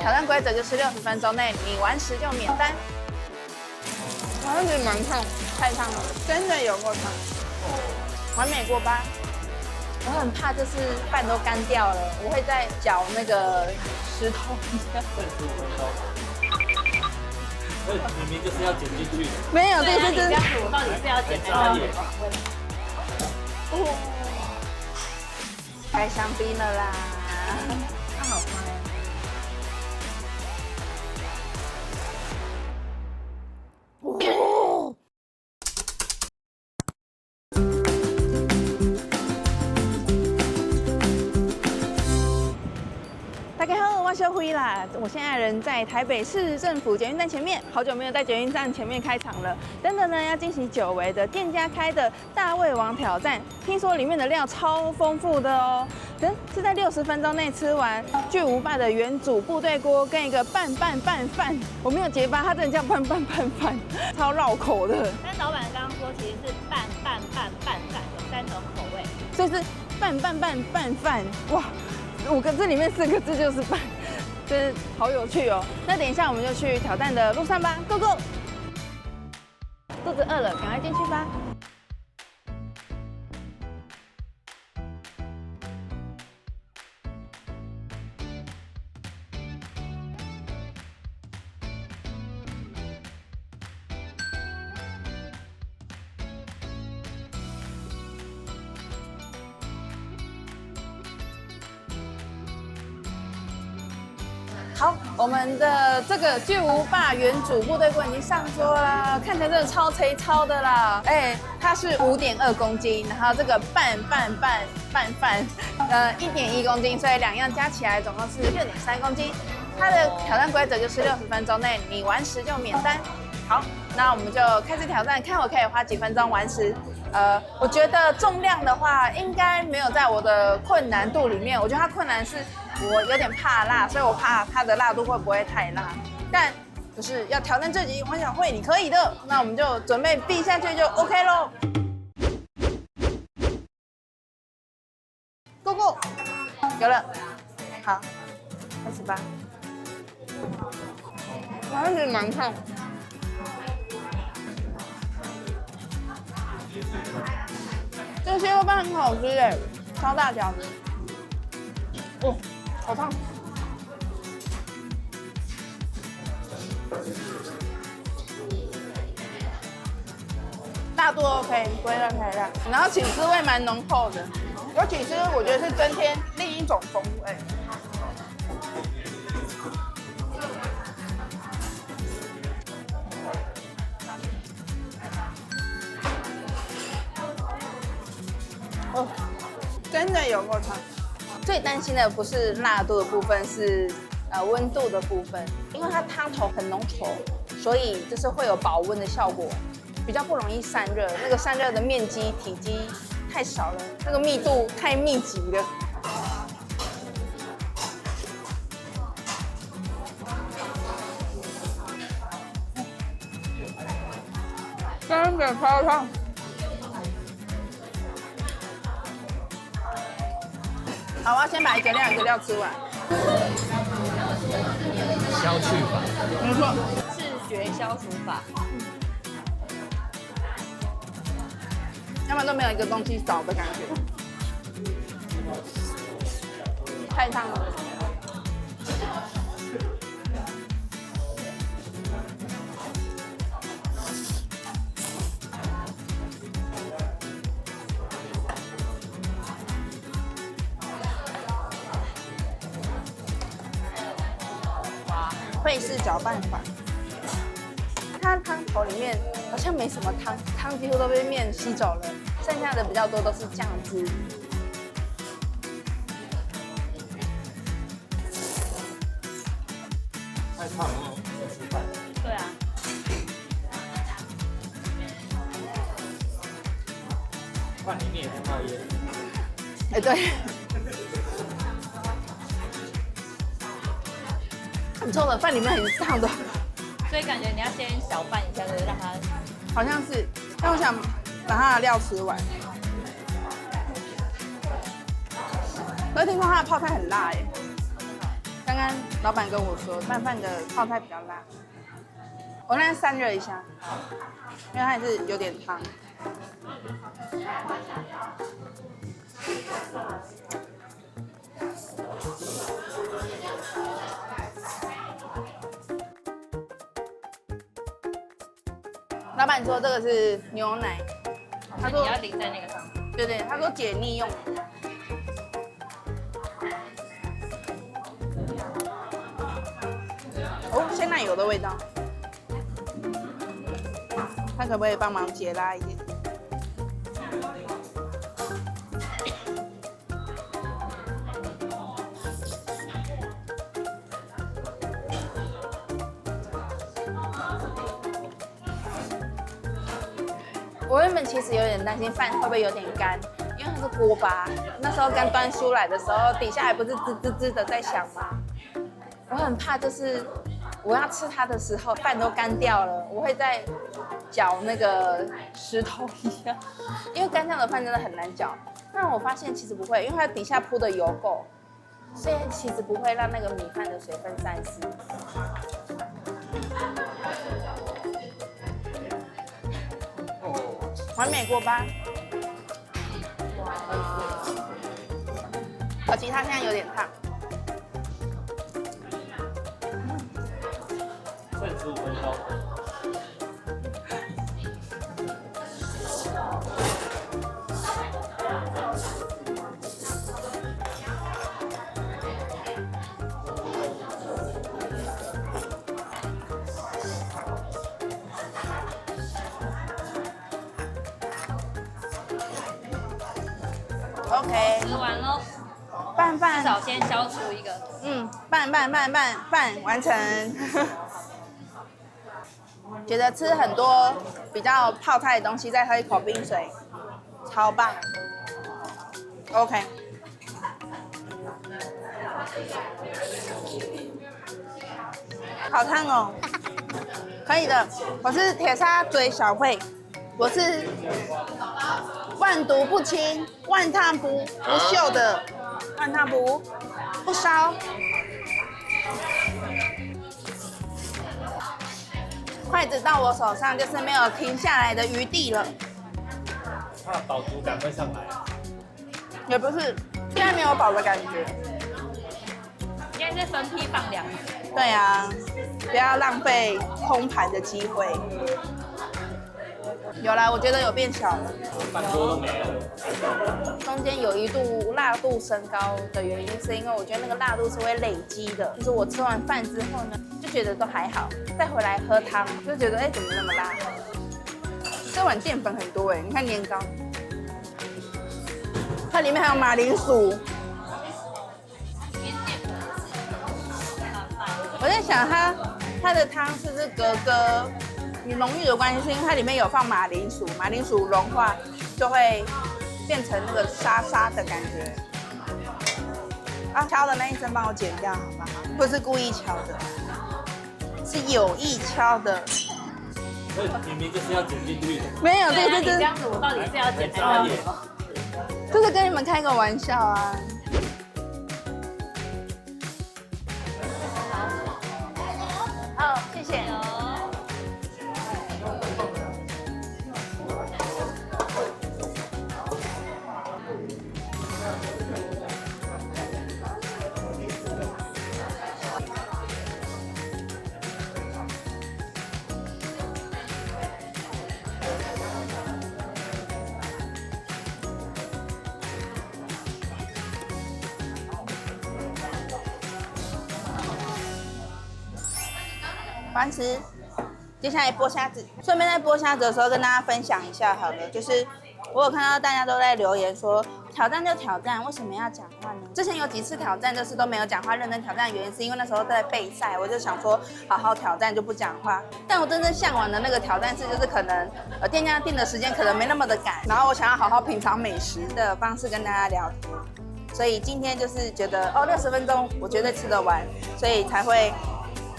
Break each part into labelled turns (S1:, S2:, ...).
S1: 挑战规则就是60分钟内你完食就免单。好像觉得蛮烫，太烫了，真的有够烫，完美过吧？我很怕就是饭都干掉了，我会再搅那个石头。
S2: 明明就是要剪进去的。
S1: 没有，这是真的。
S3: 我到底是要剪还是要访问？
S1: 开香槟了啦！那好快。大家好，我是辉啦。我现在人在台北市政府捷运站前面，好久没有在捷运站前面开场了。等等呢，要进行久违的店家开的大胃王挑战，听说里面的料超丰富的哦。是在60分钟内吃完巨无霸的原煮部队锅跟一个拌饭。我没有结巴，它真的叫拌饭，超绕口的。
S3: 但老板刚刚说其实是拌饭，有3种口味，
S1: 所以是拌饭，哇！这里面4个字就是拌，真是好有趣哦。那等一下我们就去挑战的路上吧 ，Go Go！ 肚子饿了，赶快进去吧。好，我们的这个巨无霸原煮部队锅已经上桌了，看起来真的超粗糙的啦。它是5.2公斤，然后这个拌饭1.1公斤，所以2样加起来总共是6.3公斤。它的挑战规则就是60分钟内你完食就免单。好，那我们就开始挑战，看我可以花几分钟完食。我觉得重量的话，应该没有在我的困难度里面。我觉得它困难是我有点怕辣，所以我怕它的辣度会不会太辣。但就是要挑战这集，黄小慧你可以的。那我们就准备闭下去就 OK 咯。Go Go， 有了，好，开始吧。好像是蛮烫。这个蟹肉饭很好吃耶，超大条的。哦，好烫。辣度 OK， 不会太辣。然后起司味蛮浓厚的，有起司我觉得是增添另一种风味。哦，真的有够烫。最担心的不是辣度的部分，是温度的部分，因为它汤头很浓稠，所以就是会有保温的效果，比较不容易散热。那个散热的面积体积太少了，那个密度太密集了。真的超烫。好，我要先把一个料吃完。
S2: 消去法，
S1: 没错，
S3: 视觉消除法。
S1: 要不然都没有一个东西少的感觉。太烫了。会是搅拌法，它汤头里面好像没什么汤，汤几乎都被面吸走了，剩下的比较多都是酱汁。
S2: 太烫了，吃饭。
S3: 对啊。
S2: 饭里面也不冒烟。
S1: 对。很臭的，饭里面很烫的，
S3: 所以感觉你要先小拌一下，就是让它
S1: 好像是。但我想把它的料吃完。可是听说它的泡菜很辣耶，刚刚老板跟我说，拌饭的泡菜比较辣，我让它散热一下，因为它还是有点汤。老板说这个是牛奶，他说
S3: 你要淋在那个上面。
S1: 对对，他说解腻用。哦，鲜奶油的味道，他可不可以帮忙解辣一点？我原本其实有点担心饭会不会有点干，因为它是锅巴。那时候刚端出来的时候，底下还不是滋滋滋的在响吗？我很怕就是我要吃它的时候，饭都干掉了，我会在搅那个石头一样，因为干掉的饭真的很难搅。但我发现其实不会，因为它底下铺的油够，所以其实不会让那个米饭的水分散失。完美锅巴，可惜它现在有点烫。
S2: 剩15分钟。
S1: OK，
S3: 吃完喽，至
S1: 拌饭，
S3: 少先消除一个。
S1: 拌完成。觉得吃很多比较泡菜的东西，再喝一口冰水，超棒。OK。好烫哦，可以的。我是铁砂嘴小慧，我是万毒不侵、万烫不锈的，万烫不烧。筷子到我手上就是没有停下来的余地了，
S2: 怕饱足感会上来。
S1: 也不是，现在没有饱的感觉。
S3: 现在是分批放凉。
S1: 对啊，不要浪费空盘的机会。有啦，我觉得有变小了。
S2: 饭桌都没了。
S1: 中间有一度辣度升高的原因，是因为我觉得那个辣度是会累积的。就是我吃完饭之后呢，就觉得都还好，再回来喝汤就觉得怎么那么辣？这碗淀粉很多你看年糕，它里面还有马铃薯。我在想它的汤是不是格格浓郁的关系，是因为它里面有放马铃薯，马铃薯融化就会变成那个沙沙的感觉。啊，敲的那一声帮我剪掉好不好？不是故意敲的，是有意敲的。
S2: 这明明就是要剪进去的。
S1: 没有，
S3: 对啊，你这
S1: 对，
S3: 样子我到底是要剪还是要留？
S1: 就是跟你们开个玩笑啊。好，谢谢。完食，接下来剥虾子。顺便在剥虾子的时候跟大家分享一下好了，就是我有看到大家都在留言说，挑战就挑战，为什么要讲话呢？之前有几次挑战就是都没有讲话，认真挑战的原因是因为那时候在备赛，我就想说好好挑战就不讲话。但我真正向往的那个挑战是，就是可能店家定的时间可能没那么的赶，然后我想要好好品尝美食的方式跟大家聊天。所以今天就是觉得60分钟我绝对吃得完，所以才会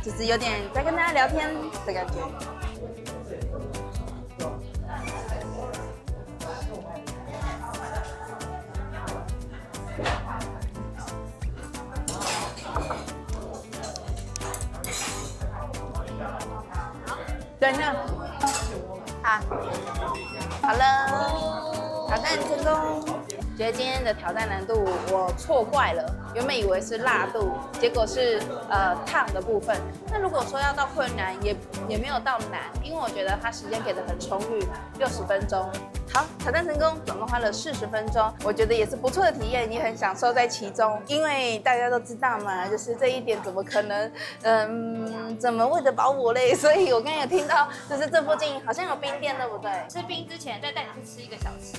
S1: 就是有点在跟大家聊天的感觉。对，那好了，挑战成功。觉得今天的挑战难度我错怪了，原本以为是辣度，结果是烫的部分。那如果说要到困难，也没有到难，因为我觉得它时间给的很充裕，60分钟。好，挑战成功，总共花了40分钟，我觉得也是不错的体验，也很享受在其中。因为大家都知道嘛，就是这一点怎么可能，怎么喂得饱我嘞？所以我刚才有听到，就是这附近好像有冰店，对不对？
S3: 吃冰之前再带你去吃一个小吃。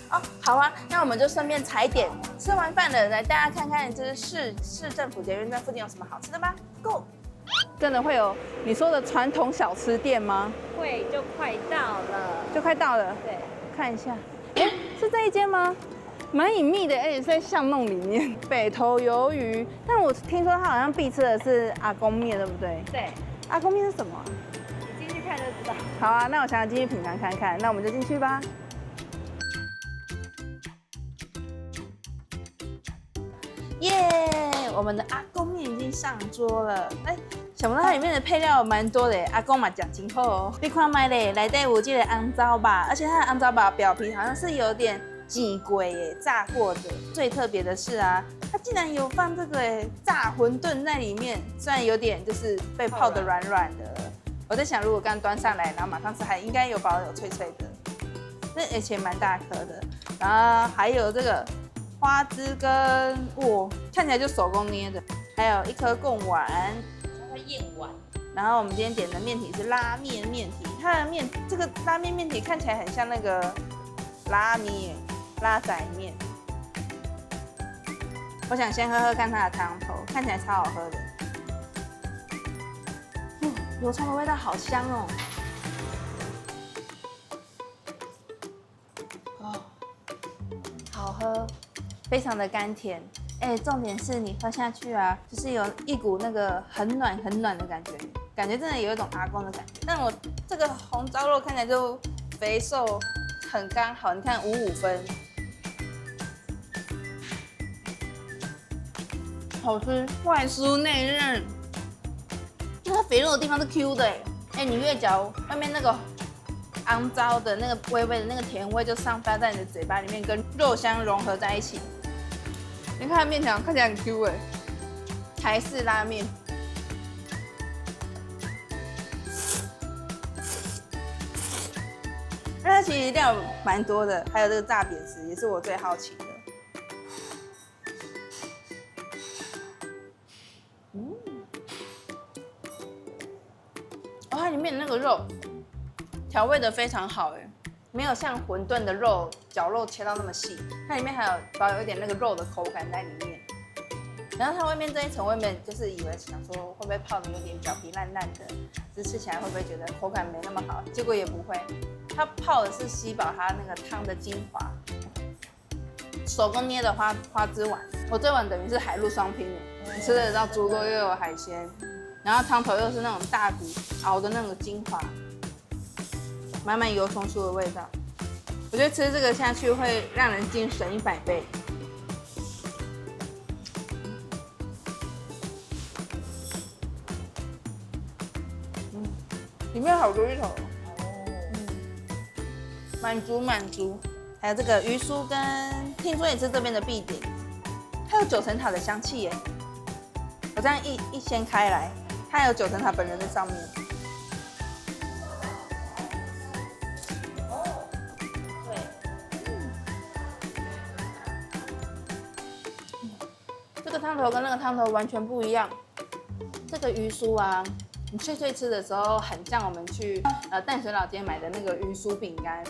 S1: 哦，好啊，那我们就顺便踩点。吃完饭了，来大家看看，就是市政府捷运站附近有什么好吃的吧 ？Go！ 真的会有你说的传统小吃店吗？
S3: 会，就快到了。
S1: 就快到了。
S3: 对，
S1: 看一下，哎，是这一间吗？蛮隐秘的，而且是在巷弄里面。北投鱿鱼，但我听说它好像必吃的是阿公面，对不对？
S3: 对，
S1: 阿公面是什么？
S3: 你进去看就知道。
S1: 好啊，那我想要进去品尝看看，那我们就进去吧。耶！我们的阿公面已经上桌了。哎，想不到它里面的配料蛮多的，阿公嘛讲真好哦。你看买嘞，内底有这个红糟吧，而且它的红糟吧表皮好像是有点煎过耶，炸过的。最特别的是啊，它竟然有放这个炸馄饨在里面，虽然有点就是被泡得软软的。我在想，如果刚端上来，然后马上吃，还应该有保有脆脆的，那而且蛮大颗的。然后还有这个。花枝跟看起来就手工捏的，还有一颗贡丸，
S3: 它燕丸。
S1: 然后我们今天点的面体是拉面面体，它的面这个拉面面体看起来很像那个拉仔面。我想先喝喝看它的汤头，看起来超好喝的。油葱的味道好香哦。好喝。非常的甘甜，哎，重点是你喝下去啊，就是有一股那个很暖的感觉，感觉真的有一种阿公的感觉。但我这个红烧肉看起来就肥瘦很刚好，你看55分，好吃，外酥内嫩，那个肥肉的地方是 Q 的哎，你越嚼外面那个。肮糟的那个微微的那个甜味就散发在你的嘴巴里面，跟肉香融合在一起。你看它面条看起来很 Q 哎，台式拉面。那它其实料蛮多的，还有这个炸扁食也是我最好奇的。它里面的那个肉。调味的非常好哎，没有像馄饨的肉绞肉切到那么细，它里面还有保有一点那个肉的口感在里面。然后它外面这一层，外面就是以为想说会不会泡的有点表皮烂烂的，只是吃起来会不会觉得口感没那么好？结果也不会，它泡的是吸饱它那个汤的精华。手工捏的花枝丸，我这碗等于是海陆双拼的，你吃得到猪肉又有海鲜，然后汤头又是那种大骨熬的那种精华。满满油葱酥的味道，我觉得吃这个下去会让人精神100倍。里面好多芋头，满足。还有这个鱼酥跟，听说也是这边的必点，它有9层塔的香气耶。我这样一掀开来，它有9层塔本人在上面。这个汤头跟那个汤头完全不一样。这个鱼酥啊，你脆吃的时候很像我们去淡水老街买的那个鱼酥饼干，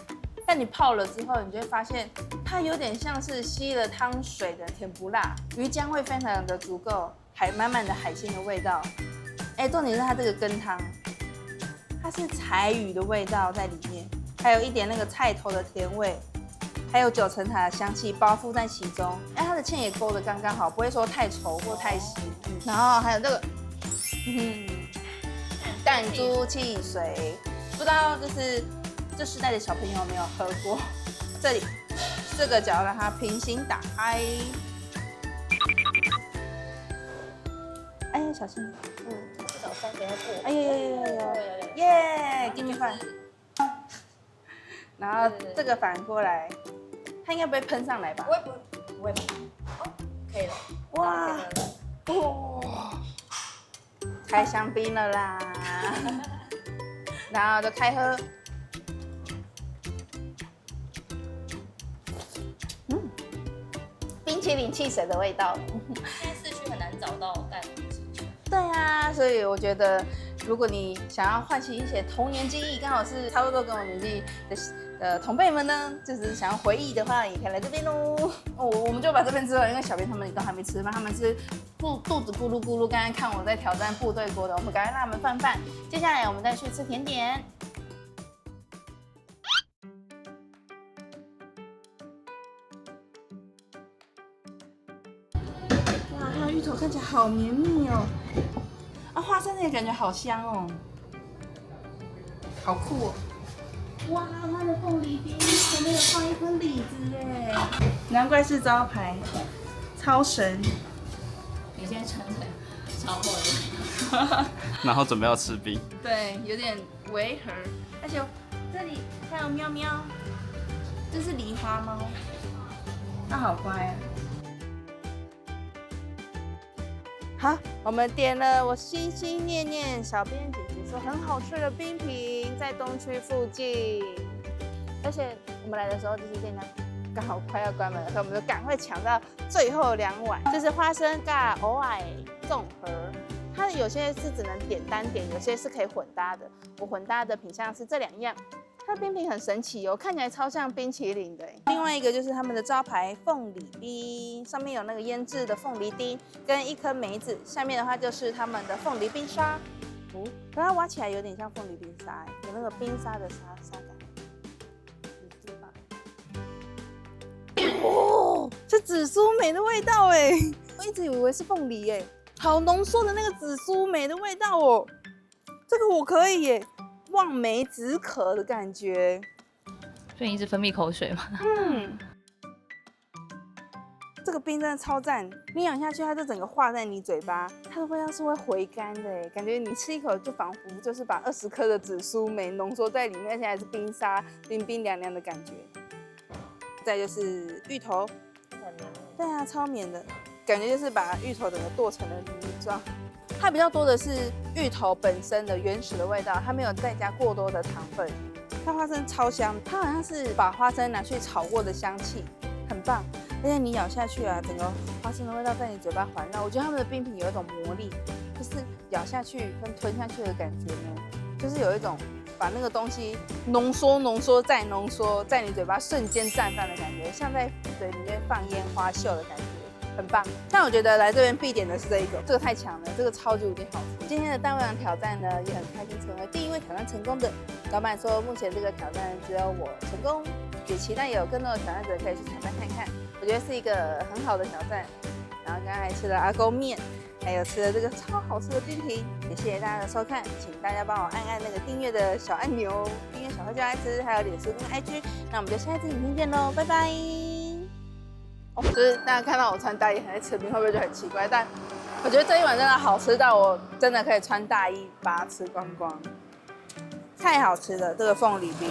S1: 但你泡了之后，你就会发现它有点像是吸了汤水的甜不辣，鱼浆会非常的足够，满满的海鲜的味道。哎，重点是它这个羹汤，它是柴鱼的味道在里面，还有一点那个菜头的甜味。还有9层塔的香气包覆在其中，哎，它的芡也勾得刚刚好，不会说太稠或太稀。然后还有这个，弹珠汽水，不知道就是这世代的小朋友有没有喝过？这里这个只要让它平行打开，哎，小心，
S3: 手3个要过。
S1: 哎呦，耶，give me five。然后这个反过来，它应该不会喷上来吧？
S3: 不会吧？哦，可以了。
S1: 哇，开香槟了啦！然后就开喝。冰淇淋汽水的味道。
S3: 现在市区很难找到带冰淇淋。
S1: 对啊，所以我觉得，如果你想要唤起一些童年记忆，刚好是差不多跟我年纪的同辈们呢，就是想要回忆的话，也可以来这边喽。我们就把这边吃了，因为小编他们都还没吃饭，他们是肚子咕噜咕噜。刚才看我在挑战部队锅的，我们赶快让他们饭饭。接下来我们再去吃甜点。哇，它的芋头看起来好绵密哦。啊，花生也感觉好香哦，好酷哦！哇，它的凤梨冰前面有放一颗李子哎，难怪是招牌，超神！
S3: 你现在穿的超厚的。
S4: 然后准备要吃冰。
S1: 对，有点违和，而且这里还有喵喵，这是狸花猫，它好乖啊。好，我们点了我心心念念小编姐姐说很好吃的冰品，在东区附近。而且我们来的时候，这些店呢刚好快要关门了，所以我们就赶快抢到最后2碗。这是花生尬藕仔综合，它有些是只能点单点，有些是可以混搭的。我混搭的品项是这2样。它的冰品很神奇哦，看起来超像冰淇淋的。另外一个就是他们的招牌凤梨冰，上面有那个腌制的凤梨丁跟一颗梅子，下面的话就是他们的凤梨冰沙。哦，可它挖起来有点像凤梨冰沙，有那个冰沙的沙感。哦，是紫苏梅的味道哎，我一直以为是凤梨哎，好浓缩的那个紫苏梅的味道哦，这个我可以耶。望梅止渴的感觉，
S3: 所以你一直分泌口水吗？
S1: 这个冰真的超赞，你咬下去，它就整个化在你嘴巴，它的味道是会回甘的，感觉你吃一口就仿佛就是把20颗的紫苏梅浓缩在里面，而且还是冰沙，冰冰凉凉的感觉。再就是芋头，对啊，超绵的，感觉就是把芋头整个剁成了泥状。它比较多的是芋头本身的原始的味道，它没有再加过多的糖分。它花生超香，它好像是把花生拿去炒过的香气，很棒。而且你咬下去啊，整个花生的味道在你嘴巴环绕。我觉得他们的冰品有一种魔力，就是咬下去跟吞下去的感觉呢，就是有一种把那个东西浓缩再浓缩，在你嘴巴瞬间绽放的感觉，像在嘴里面放烟花秀的感觉。很棒，但我觉得来这边必点的是这个太强了，这个超级无敌好吃。今天的大胃王挑战呢，也很开心成为第1位挑战成功的。老板说，目前这个挑战只有我成功，也期待有更多的挑战者可以去挑战看看。我觉得是一个很好的挑战。然后刚刚还吃了阿公面，还有吃了这个超好吃的冰品。也谢谢大家的收看，请大家帮我按那个订阅的小按钮，订阅小黑就爱吃，还有脸书跟 IG。那我们就下一次影片见喽，拜拜。就是大家看到我穿大衣还在吃冰，会不会觉得很奇怪？但我觉得这一碗真的好吃到我真的可以穿大衣把它吃光光，太好吃了这个凤梨冰。